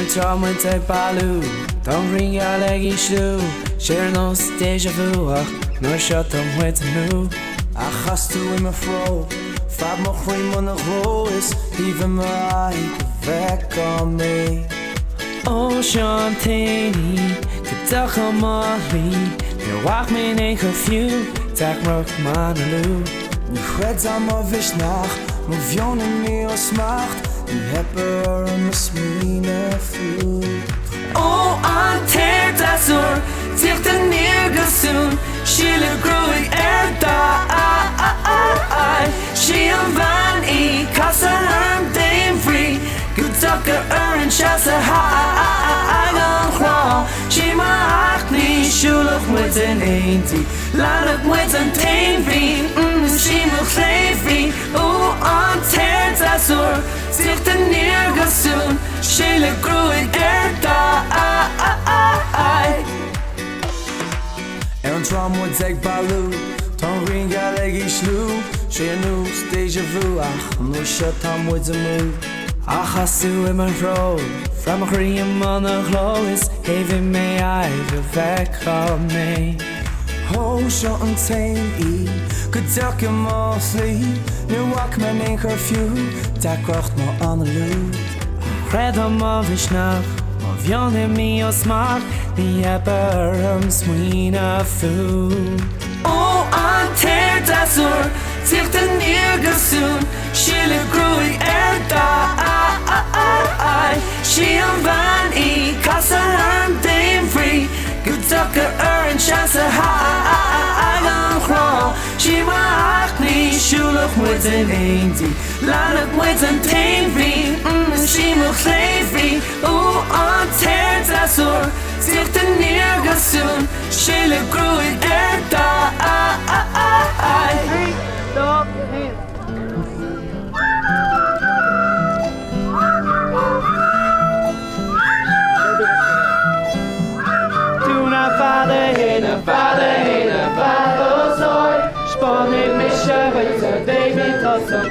trom with a balu, don't ring your leggy shoe. Share no déjà vu, nor shut them with a new. I hast to in my fro, fab my cream on the rose, even my back on me. Oh, Shantini, gedag on Molly, you walk me in a curfew, tak rock manaloo. Nu gaat allemaal weer nacht, mijn vion in me als macht. Nu heb er een smine vloed. Oh, aan tertasur, zich de neergezoen. Schille groei da. Schille van I, kassa hem deem free. Gedakke en chasse hagen klaar. Schima achni, schulig met een eendie. Laat het met een teenvie. Schima gleefie. Oh, aan tertasur, zich de neergezoen. Schille groei da. En trom wordt ik balu, ton ring ga leggy sloe. She nu déjà vu, ach, nu shut on with the mood. Ach, hast du in mijn vrouw, from a Korean man of glows, even me I feel back on me. Oh, shut on tame E, gedak je mostly, nu walk mijn in curfew, dat kocht me aan de loot. Red om of is nacht, of jan in me als macht, die hebben smine food. Oh, aan tertasur, zich de neergezoen, schille groei da. Schille van I, kassa hem deem free. Gedakke en chasse hagen klaar. Schima achni, schulig met een eendie. Laat het met een teenvie. Schima gleefie. Oeh, aan tertasur, zich de neergezoen. Schille groei da. Stop it. Vader, sorg. Spår mit mich, wenn du David aus dem